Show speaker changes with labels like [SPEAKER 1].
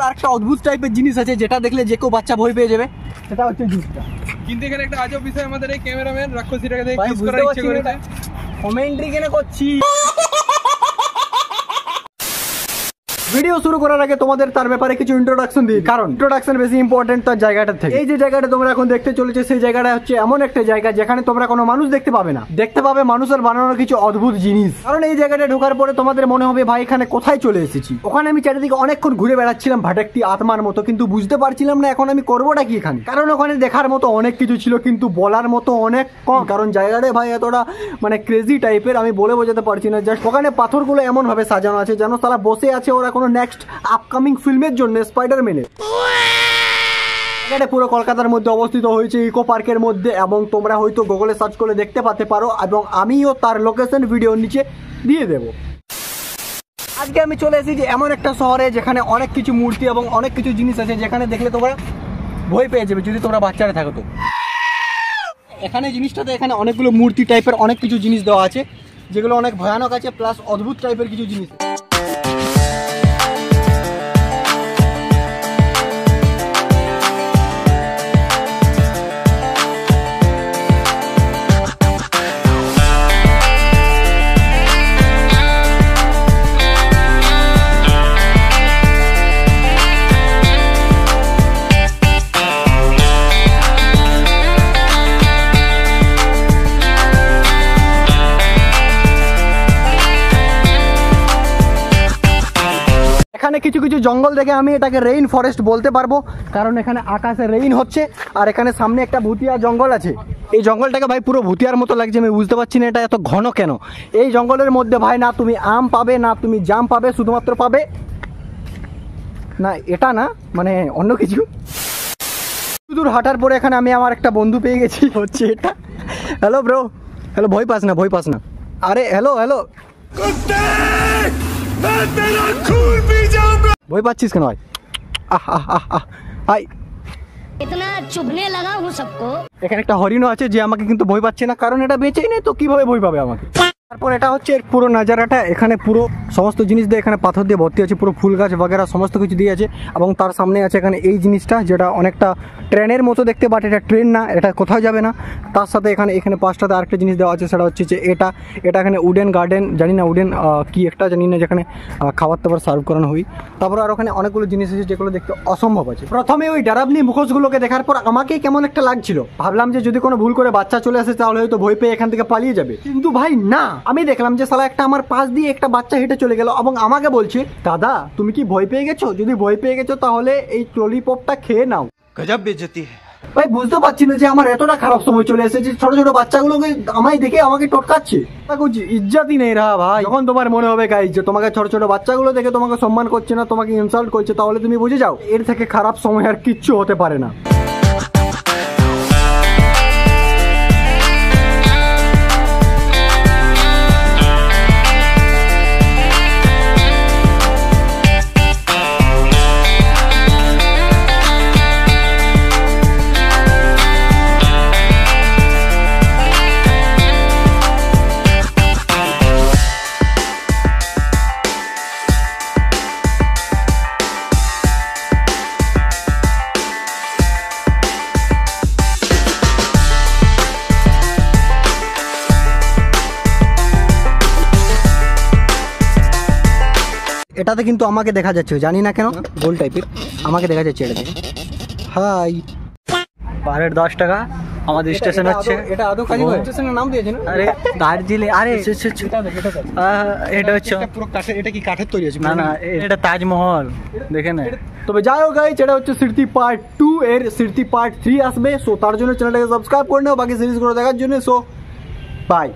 [SPEAKER 1] আরেকটা অদ্ভুত টাইপের জিনিস আছে যেটা দেখলে যে কেউ বাচ্চা ভয় পেয়ে যাবে, সেটা হচ্ছে জিনিসটা।
[SPEAKER 2] কিন্তু এখানে একটা আজব বিষয়, আমাদের এই ক্যামেরাম্যান রাক্ষসীটাকে দেখে কিস করার ইচ্ছে করেছে।
[SPEAKER 1] কমেন্ট্রি কেন করছি? ভিডিও শুরু করার আগে তোমাদের তার ব্যাপারে কিছু ইন্ট্রোডাকশন দিই, কারণ ইন্ট্রোডাকশন বেশি ইম্পর্টেন্ট তার জায়গাটা থেকে। এই যে জায়গাটা তোমরা এখন দেখতে চলেছে, সেই জায়গাটা হচ্ছে এমন একটা জায়গা যেখানে তোমরা কোনো মানুষ দেখতে পাবে না, দেখতে পাবে মানুষের বানানো কিছু অদ্ভুত জিনিস। কারণ এই জায়গাটা ঢোকার পরে তোমাদের মনে হবে ভাই এখানে কোথায় চলে এসেছি। ওখানে আমি চারিদিকে অনেকক্ষণ ঘুরে বেড়াচ্ছিলাম ভাটাকটি আত্মার মতো, কিন্তু বুঝতে পারছিলাম না এখন আমি করবোটা কি এখানে। কারণ ওখানে দেখার মতো অনেক কিছু ছিল, কিন্তু বলার মতো অনেক কম। কারণ জায়গাটা ভাই এতটা মানে ক্রেজি টাইপের, আমি বলে বোঝাতে পারছি না। জাস্ট ওখানে পাথরগুলো এমন ভাবে সাজানো আছে যেন তারা বসে আছে ওরা কোনো নেক্সট আপকামিং ফিল্মের জন্য, স্পাইডারম্যানের। এটা পুরো কলকাতার মধ্যে অবস্থিত হয়েছে, ইকো পার্কের মধ্যে, এবং তোমরা হয়তো গুগলে সার্চ করে দেখতে পাতে পারো, এবং আমিও তার লোকেশন ভিডিওর নিচে দিয়ে দেবো। আজকে আমি চলে এসেছি এমন একটা শহরে যেখানে অনেক কিছু মূর্তি এবং অনেক কিছু জিনিস আছে যেখানে দেখলে তোমরা ভয় পেয়ে যাবে যদি তোমরা বাচ্চারা থাকো। তো এখানে জিনিসটাতে এখানে অনেকগুলো মূর্তি টাইপের অনেক কিছু জিনিস দেওয়া আছে যেগুলো অনেক ভয়ানক আছে, প্লাস অদ্ভুত টাইপের কিছু জিনিস। এখানে কিছু কিছু জঙ্গল দেখে আমি এটাকে রেইন ফরেস্ট বলতে পারবো, কারণ এখানে আকাশে রেইন হচ্ছে আর এখানে সামনে একটা ভুতিয়া জঙ্গল আছে। এই জঙ্গলটাকে ভাই পুরো ভুতিয়ার মতো লাগছে, আমি বুঝতে পারছি না এটা এত ঘন কেন। এই জঙ্গলের মধ্যে ভাই না তুমি আম পাবে না তুমি জাম পাবে, শুধুমাত্র পাবে না এটা না মানে অন্য কিছু। দূর হাঁটার পরে এখানে আমি আমার একটা বন্ধু পেয়ে গেছি, হচ্ছে এটা। হ্যালো ব্রো, হ্যালো, ভয় পাস না, ভয় পাস না। আরে হ্যালো হ্যালো, ভয় পাচ্ছিস কেন ভাই?
[SPEAKER 3] इतना चुभने लगा हूँ सबको।
[SPEAKER 1] এখানে একটা হরিণও আছে যে আমাকে কিন্তু ভয় পাচ্ছে না, কারণ এটা বেঁচেই নেই তো কিভাবে ভয় পাবে আমাকে। তারপর এটা হচ্ছে পুরো নাজারাটা, এখানে পুরো সমস্ত জিনিস দিয়ে এখানে পাথর দিয়ে ভর্তি আছে, পুরো ফুল গাছ বাগেরা সমস্ত কিছু দিয়ে আছে। এবং তার সামনে আছে এখানে এই জিনিসটা যেটা অনেকটা ট্রেনের মতো দেখতে, বাট এটা ট্রেন না, এটা কোথাও যাবে না। তার সাথে এখানে পাঁচটাতে আরেকটা জিনিস দেওয়া আছে, সেটা হচ্ছে যে এটা এখানে উডেন গার্ডেন, জানি না উডেন কি একটা জানি না, যেখানে খাবার দাবার সার্ভ করানো হয়। তারপর আর ওখানে অনেকগুলো জিনিস আছে যেগুলো দেখতে অসম্ভব আছে। প্রথমে ওই ডারাবনি মুখোশগুলোকে দেখার পর আমাকেই কেমন একটা লাগছিল, ভাবলাম যে যদি কোনো ভুল করে বাচ্চা চলে আসে তাহলে হয়তো ভয় পেয়ে এখান থেকে পালিয়ে যাবে, কিন্তু ভাই না, আমি দেখলাম যে একটা আমার পাশ দিয়ে একটা বাচ্চা হেঁটে চলে গেল এবং আমাকে বলছে দাদা তুমি কি ভয় পেয়ে গেছো? যদি ভয় পেয়ে গেছো তাহলে এই ললিপপটা খেয়ে নাও। গজব বেজতি। ভাই বুঝতে পারছি না যে আমার এতটা খারাপ সময় চলে এসেছে, ছোট ছোট বাচ্চাগুলোকে আমায় দেখে আমাকে টটকাচ্ছে। ইজ্জতই নেই রা ভাই। যখন তোমার মনে হবে গাইস যে তোমাকে ছোট ছোট বাচ্চাগুলো দেখে তোমাকে সম্মান করছে না, তোমাকে ইনসাল্ট করছে, তাহলে তুমি বুঝে যাও এর থেকে খারাপ সময় আর কিচ্ছু হতে পারে না। এটাতে কিন্তু আমাকে দেখা যাচ্ছে, জানি না কেন গোল টাইপের আমাকে দেখা যাচ্ছে এটাতে। হাই, পাহাড়ের 10 টাকা আমাদের স্টেশন হচ্ছে। এটা আদৌ খালি স্টেশনের নাম দিয়েছে না? আরে দার্জিলিং, আরে এটা হচ্ছে পুরো কাঠের। এটা কি কাঠের তৈরি আছে? না না, এটা তাজমহল দেখে না। তবে যাই হোক গাইস, এটা হচ্ছে স্মৃতি পার্ট 2, এর স্মৃতি পার্ট 3 আসবে। সো তার জন্য চ্যানেলটাকে সাবস্ক্রাইব করে নাও বাকি সিরিজগুলো দেখার জন্য। So by.